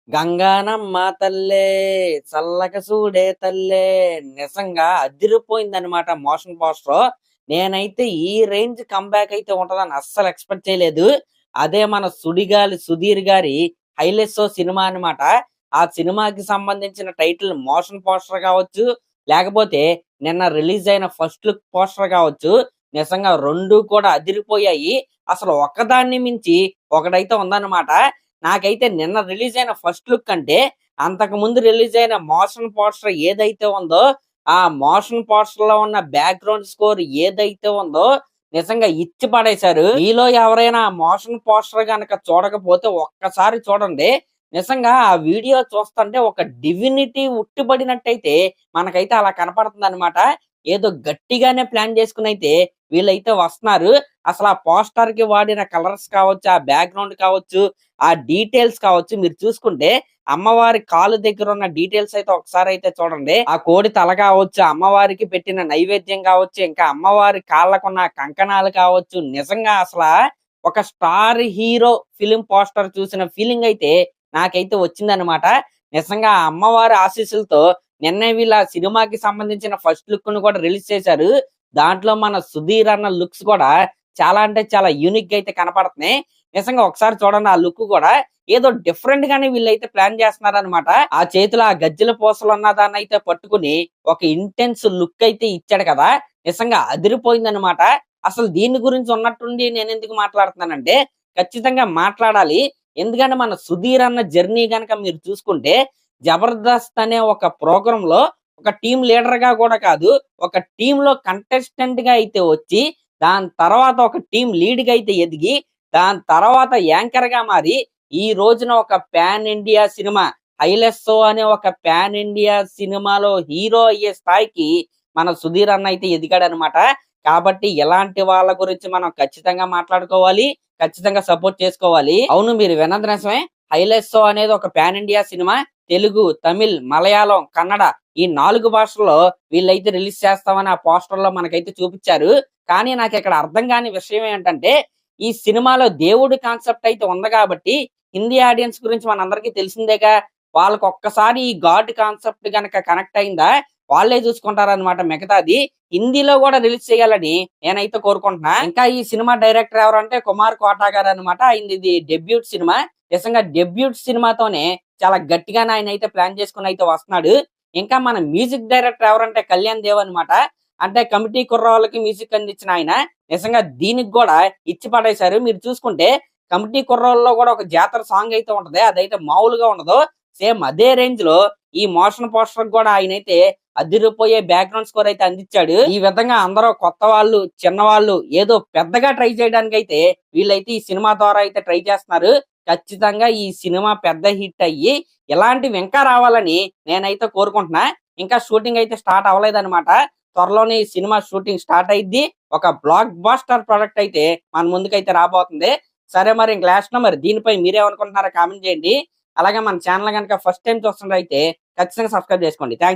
గంగానమ్మ తల్లే చల్లక చూడే తల్లే నిజంగా అదిరిపోయిందనమాట మోషన్ పోస్టర్. నేనైతే ఈ రేంజ్ కంబ్యాక్ అయితే ఉంటదని అస్సలు ఎక్స్పెక్ట్ చేయలేదు. అదే మన సుడిగాలి సుధీర్ గారి 'హైలెస్సో' సినిమా అనమాట. ఆ సినిమాకి సంబంధించిన టైటిల్ మోషన్ పోస్టర్ కావచ్చు, లేకపోతే నిన్న రిలీజ్ అయిన ఫస్ట్ లుక్ పోస్టర్ కావచ్చు. నిజంగా 2 కూడా అదిరిపోయాయి. అసలు ఒకదాన్ని మించి ఒకటైతే ఉందన్నమాట. నాకైతే నిన్న రిలీజ్ అయిన ఫస్ట్ లుక్ అంటే అంతకు ముందు రిలీజ్ అయిన మోషన్ పోస్టర్ ఏదైతే ఉందో ఆ మోషన్ పోస్టర్ లో ఉన్న బ్యాక్గ్రౌండ్ స్కోర్ ఏదైతే ఉందో నిజంగా ఇచ్చి పడేశారు. మీలో ఎవరైనా ఆ మోషన్ పోస్టర్ గనక చూడకపోతే ఒక్కసారి చూడండి. నిజంగా ఆ వీడియో చూస్తుంటే ఒక డివినిటీ ఉట్టిపడినట్టయితే మనకైతే అలా కనపడుతుంది అనమాట. ఏదో గట్టిగానే ప్లాన్ చేసుకుని అయితే వీళ్ళైతే వస్తున్నారు. అసలు ఆ పోస్టర్ కి వాడిన కలర్స్ కావచ్చు, ఆ బ్యాక్గ్రౌండ్ కావచ్చు, ఆ డీటెయిల్స్ కావచ్చు, మీరు చూసుకుంటే అమ్మవారి కాలు దగ్గర ఉన్న డీటెయిల్స్ అయితే ఒకసారి అయితే చూడండి. ఆ కోడి తల కావచ్చు, అమ్మవారికి పెట్టిన నైవేద్యం కావచ్చు, ఇంకా అమ్మవారి కాళ్ళకున్న కంకణాలు కావచ్చు. నిజంగా అసలు ఒక స్టార్ హీరో ఫిలిం పోస్టర్ చూసిన ఫీలింగ్ అయితే నాకైతే వచ్చిందనమాట. నిజంగా ఆ అమ్మవారి ఆశీస్సులతో నిన్నే వీళ్ళ సినిమాకి సంబంధించిన ఫస్ట్ లుక్ ను కూడా రిలీజ్ చేశారు. దాంట్లో మన సుధీర్ అన్న లుక్స్ కూడా చాలా అంటే చాలా యూనిక్ గా అయితే కనపడుతున్నాయి. నిజంగా ఒకసారి చూడండి, ఆ లుక్ కూడా ఏదో డిఫరెంట్ గానే వీళ్ళైతే ప్లాన్ చేస్తున్నారనమాట. ఆ చేతిలో ఆ గజ్జల పూసలు ఉన్న దాన్ని అయితే పట్టుకుని ఒక ఇంటెన్స్ లుక్ అయితే ఇచ్చాడు కదా. నిజంగా అదిరిపోయిందనమాట. అసలు దీని గురించి ఉన్నట్టుండి నేను ఎందుకు మాట్లాడుతున్నానంటే ఖచ్చితంగా మాట్లాడాలి. ఎందుకంటే మన సుధీర్ అన్న జర్నీ గనక మీరు చూసుకుంటే జబర్దస్త్ అనే ఒక ప్రోగ్రామ్ లో ఒక టీం లీడర్ గా కూడా కాదు, ఒక టీమ్ లో కంటెస్టెంట్ గా అయితే వచ్చి దాని తర్వాత ఒక టీం లీడ్ గా అయితే ఎదిగి దాని తర్వాత యాంకర్ గా మారి ఈ రోజున ఒక పాన్ ఇండియా సినిమా 'హైలెస్సో' అనే ఒక పాన్ ఇండియా సినిమాలో హీరో అయ్యే స్థాయికి మన సుధీర్ అన్న అయితే ఎదిగాడు అనమాట. కాబట్టి ఇలాంటి వాళ్ళ గురించి మనం ఖచ్చితంగా మాట్లాడుకోవాలి, ఖచ్చితంగా సపోర్ట్ చేసుకోవాలి. అవును, మీరు విన్నది నిజమే. 'హైలెస్సో' అనేది ఒక pan India cinema. Telugu, Tamil, Malayalam, Kannada ఈ 4 భాషల్లో వీళ్ళైతే రిలీజ్ చేస్తామని ఆ పోస్టర్ లో మనకైతే చూపించారు. కానీ నాకు ఇక్కడ అర్థం కాని విషయం ఏంటంటే ఈ సినిమాలో దేవుడి కాన్సెప్ట్ అయితే ఉంది కాబట్టి హిందీ ఆడియన్స్ గురించి మనందరికీ తెలిసిందేగా. వాళ్ళకి ఒక్కసారి ఈ గాడ్ కాన్సెప్ట్ గనక కనెక్ట్ అయిందా వాళ్ళే చూసుకుంటారనమాట. మిగతాది హిందీలో కూడా రిలీజ్ చేయాలని నేనైతే కోరుకుంటున్నా. ఇంకా ఈ సినిమా డైరెక్టర్ ఎవరంటే కుమార్ కోటా గారు అనమాట. ఇది డెబ్యూట్ సినిమా. నిజంగా డెబ్యూట్ సినిమాతోనే చాలా గట్టిగానే ఆయన అయితే ప్లాన్ చేసుకుని అయితే వస్తున్నాడు. ఇంకా మన మ్యూజిక్ డైరెక్టర్ ఎవరంటే కళ్యాణ్ దేవ్ అనమాట. అంటే కమిటీ కుర్రాళ్ళకి మ్యూజిక్ అందించిన ఆయన. నిజంగా దీనికి కూడా ఇచ్చి పడేశారు. మీరు చూసుకుంటే కమిటీ కుర్రోల్లో కూడా ఒక జాతర సాంగ్ అయితే ఉంటది, అదైతే మామూలుగా ఉండదు. సేమ్ అదే రేంజ్ లో ఈ మోషన్ పోస్టర్ కూడా ఆయన అయితే అదిరిపోయే బ్యాక్గ్రౌండ్ స్కోర్ అయితే అందించాడు. ఈ విధంగా అందరూ కొత్త వాళ్ళు, చిన్నవాళ్ళు ఏదో పెద్దగా ట్రై చేయడానికి అయితే వీళ్ళైతే ఈ సినిమా ద్వారా అయితే ట్రై చేస్తున్నారు. ఖచ్చితంగా ఈ సినిమా పెద్ద హిట్ అయ్యి ఇలాంటివి ఇంకా రావాలని నేనైతే కోరుకుంటున్నా. ఇంకా షూటింగ్ అయితే స్టార్ట్ అవ్వలేదన్నమాట. త్వరలోనే ఈ సినిమా షూటింగ్ స్టార్ట్ అయ్యిద్ది. ఒక బ్లాక్ బాస్టర్ ప్రొడక్ట్ అయితే మన ముందుకైతే రాబోతుంది. సరే, మరి ఇంక లాస్ట్ లో మరి దీనిపై మీరేమనుకుంటున్నారో కామెంట్ చేయండి. అలాగే మన ఛానల్ కనుక ఫస్ట్ టైం చూస్తుంటే అయితే ఖచ్చితంగా సబ్స్క్రైబ్ చేసుకోండి. Thank you.